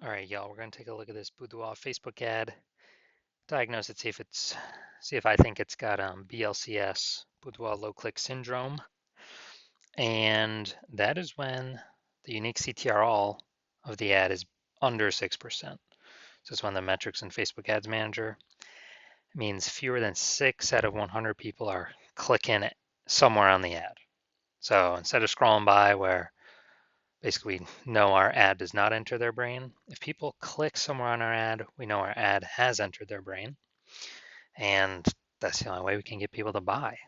All right, y'all, we're going to take a look at this Boudoir Facebook ad, diagnose it, see if I think it's got BLCS, Boudoir low click syndrome. And that is when the unique CTR all of the ad is under 6%. So it's one of the metrics in Facebook Ads Manager. It means fewer than 6 out of 100 people are clicking somewhere on the ad. So instead of scrolling by where basically we know our ad does not enter their brain, if people click somewhere on our ad, we know our ad has entered their brain. And that's the only way we can get people to buy.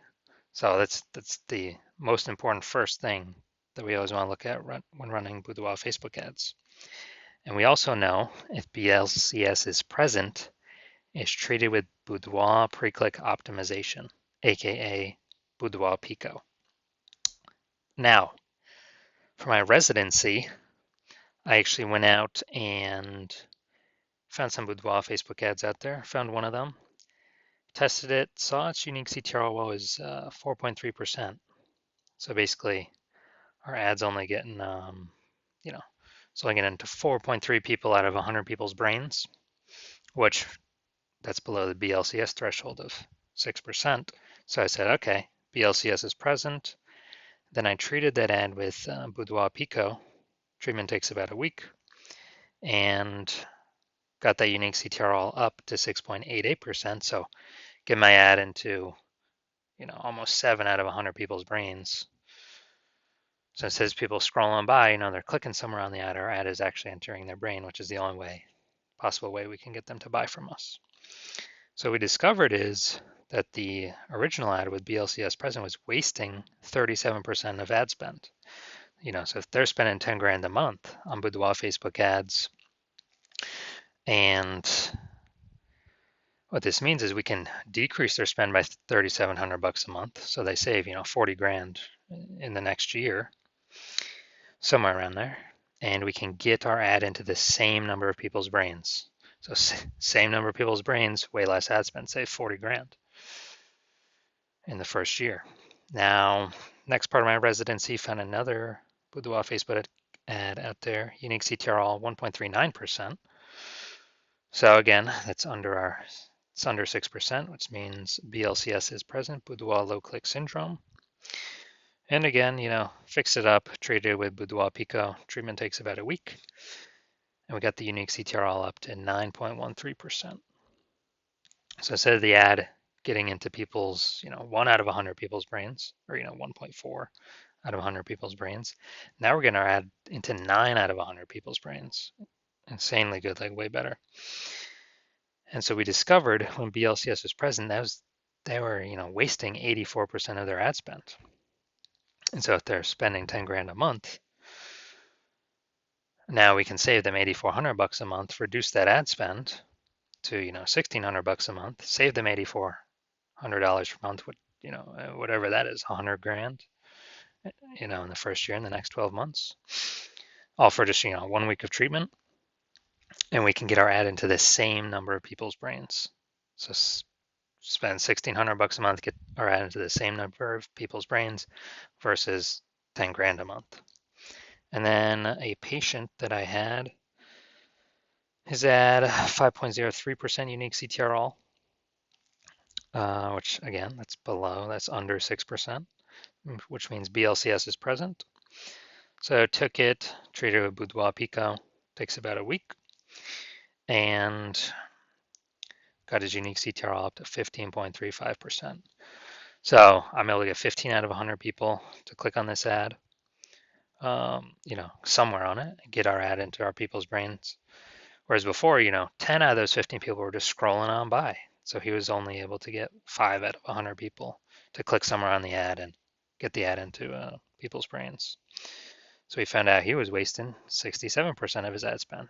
So that's the most important first thing that we always want to look at when running Boudoir Facebook ads. And we also know if BLCS is present, it's treated with Boudoir pre-click optimization, aka Boudoir Pico. Now, for my residency, I actually went out and found some Boudoir Facebook ads out there, found one of them, tested it, saw its unique CTR was 4.3%. So basically, our ad's only getting, it's only getting to 4.3 people out of 100 people's brains, which that's below the BLCS threshold of 6%. So I said, okay, BLCS is present. Then I treated that ad with Boudoir Pico. Treatment takes about a week, and got that unique CTR all up to 6.88%. So get my ad into, almost 7 out of 100 people's brains. So it says people scrolling by, they're clicking somewhere on the ad. Our ad is actually entering their brain, which is the only possible way we can get them to buy from us. So what we discovered is that the original ad with BLCS present was wasting 37% of ad spend. So if they're spending 10 grand a month on Boudoir Facebook ads, and what this means is we can decrease their spend by 3,700 bucks a month. So they save, 40 grand in the next year, somewhere around there. And we can get our ad into the same number of people's brains. So same number of people's brains, way less ad spend, save 40 grand in the first year. Now, next part of my residency, found another Boudoir Facebook ad out there, unique CTR all 1.39%. So again, that's under 6%, which means BLCS is present, Boudoir low click syndrome. And again, fix it up, treat it with Boudoir Pico. Treatment takes about a week. And we got the unique CTR all up to 9.13%. So instead of the ad getting into people's, 1 out of 100 people's brains, or, 1.4 out of 100 people's brains, now we're getting our ad into 9 out of 100 people's brains. Insanely good, like way better. And so we discovered when BLCS was present, they were, wasting 84% of their ad spend. And so if they're spending 10 grand a month, now we can save them 8,400 bucks a month, reduce that ad spend to, 1,600 bucks a month, save them $8,400 per month, whatever that is, 100 grand, in the first year, in the next 12 months, all for just, 1 week of treatment. And we can get our ad into the same number of people's brains. So spend 1,600 bucks a month, get our ad into the same number of people's brains versus 10 grand a month. And then a patient that I had, his ad 5.03% unique CTR all, which again, that's under 6%, which means BLCS is present. So took it, treated with Boudoir Pico, takes about a week, and got his unique CTR all up to 15.35%. So I'm able to get 15 out of 100 people to click on this ad, somewhere on it, get our ad into our people's brains. Whereas before, 10 out of those 15 people were just scrolling on by. So he was only able to get 5 out of 100 people to click somewhere on the ad and get the ad into people's brains. So we found out he was wasting 67% of his ad spend.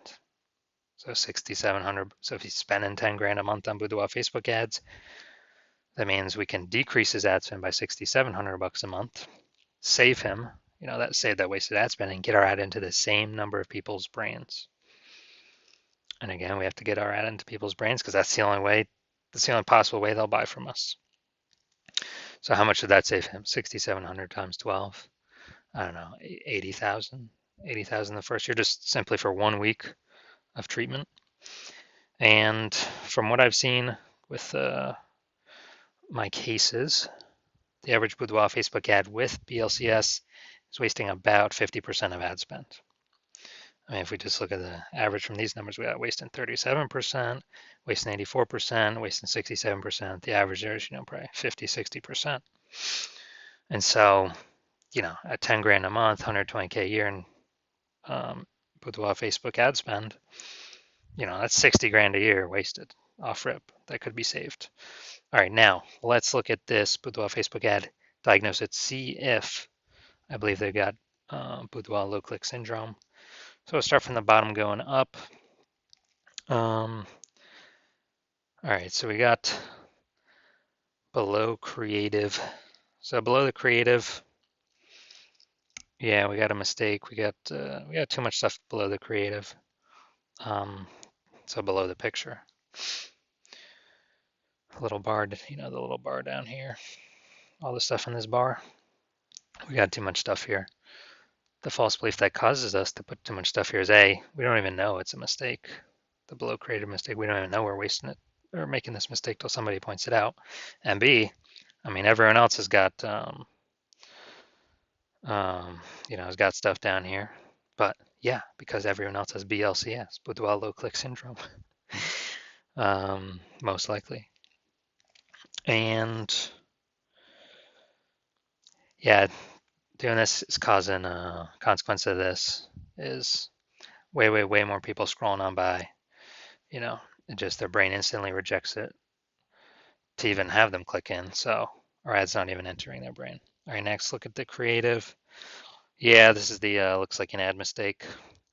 So 6,700. So if he's spending 10 grand a month on Boudoir Facebook ads, that means we can decrease his ad spend by 6,700 bucks a month, save him, save that wasted ad spend, and get our ad into the same number of people's brains. And again, we have to get our ad into people's brains because that's the only possible way they'll buy from us. So how much did that save him? 6,700 times 12. I don't know, 80,000 the first year, just simply for 1 week of treatment. And from what I've seen with my cases, the average Boudoir Facebook ad with BLCS is wasting about 50% of ad spend. I mean, if we just look at the average from these numbers, we got wasting 37%, wasting 84%, wasting 67%. The average there is, probably 50, 60%. And so, at 10 grand a month, 120K a year in Boudoir Facebook ad spend, that's 60 grand a year wasted off rip that could be saved. All right, now let's look at this Boudoir Facebook ad, diagnose it, see if I believe they've got Boudoir low click syndrome. So we'll start from the bottom going up. All right, so we got below creative. So below the creative, yeah, we got a mistake. We got too much stuff below the creative. So below the picture, a little bar, the little bar down here, all the stuff in this bar. We got too much stuff here. The false belief that causes us to put too much stuff here is A, we don't even know it's a mistake. The below creative mistake, we don't even know we're wasting it or making this mistake till somebody points it out. And B, I mean, everyone else has got, has got stuff down here. But yeah, because everyone else has BLCS, Boudoir low click syndrome, most likely. And yeah, doing this is causing a consequence of this is way, way, way more people scrolling on by. Just their brain instantly rejects it to even have them click in. So our ad's not even entering their brain. All right, next, look at the creative. Yeah, this is the looks like an ad mistake.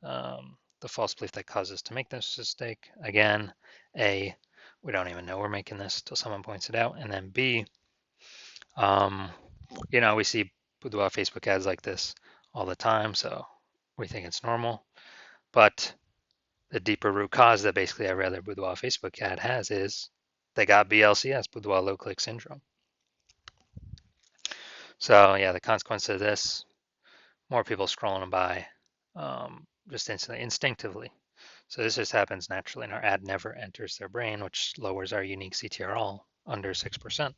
The false belief that causes us to make this mistake. Again, A, we don't even know we're making this till someone points it out. And then B, we see Boudoir Facebook ads like this all the time, so we think it's normal. But the deeper root cause that basically every other Boudoir Facebook ad has is they got BLCS, Boudoir low click syndrome. So yeah, the consequence of this, more people scrolling by just instinctively. So this just happens naturally, and our ad never enters their brain, which lowers our unique CTRL under 6%.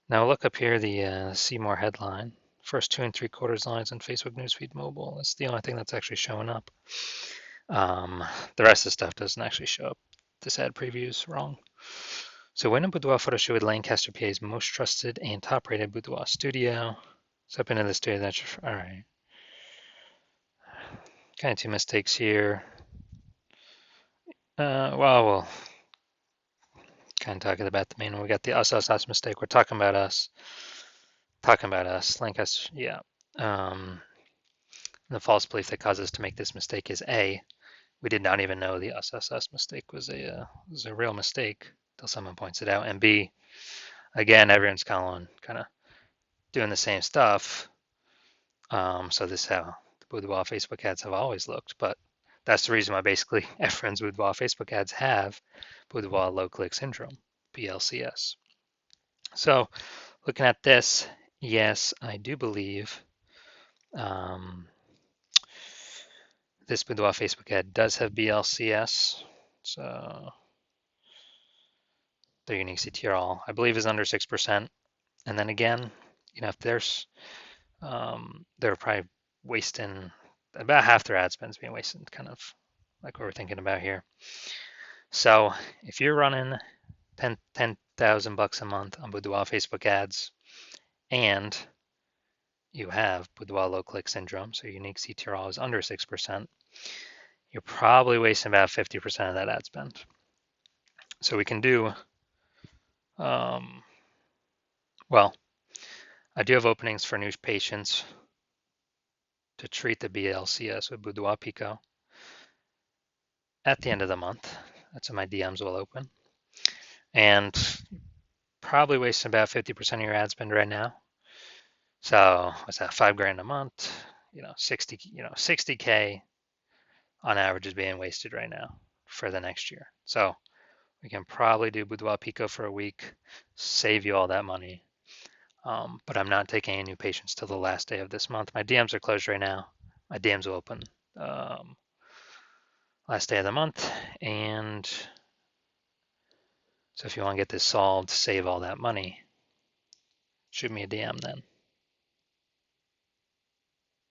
Now look up here, the see more headline. First 2 3/4 lines on Facebook Newsfeed Mobile. That's the only thing that's actually showing up. The rest of the stuff doesn't actually show up. This ad preview is wrong. So when a Boudoir photo shoot with Lancaster PA's most trusted and top-rated Boudoir studio. So up into the studio, that's all right. Kind of two mistakes here. We'll kind of talking about the main one. We got the us mistake. We're talking about us. Lancaster, yeah. The false belief that causes us to make this mistake is A, we did not even know the us mistake was a real mistake till someone points it out. And B, again, everyone's kind of doing the same stuff. So this is how the Boudoir Facebook ads have always looked, but that's the reason why basically everyone's Boudoir Facebook ads have Boudoir low click syndrome, BLCS. So looking at this, yes, I do believe this Boudoir Facebook ad does have BLCS. So their unique CTRL, I believe, is under 6%. And then again, if there's, they're probably wasting about half their ad spend's being wasted, kind of like what we're thinking about here. So if you're running 10,000 bucks a month on Boudoir Facebook ads, and you have Boudoir low click syndrome, so your unique CTRL is under 6%, you're probably wasting about 50% of that ad spend. So we can do, well, I do have openings for new patients to treat the BLCS with Boudoir Pico at the end of the month. That's when my DMs will open. And probably wasting about 50% of your ad spend right now. So what's that, $5,000 a month? 60K on average is being wasted right now for the next year. So we can probably do Boudoir Pico for a week, save you all that money. But I'm not taking any new patients till the last day of this month. My DMs are closed right now. My DMs will open last day of the month. And so if you want to get this solved, save all that money, shoot me a DM then.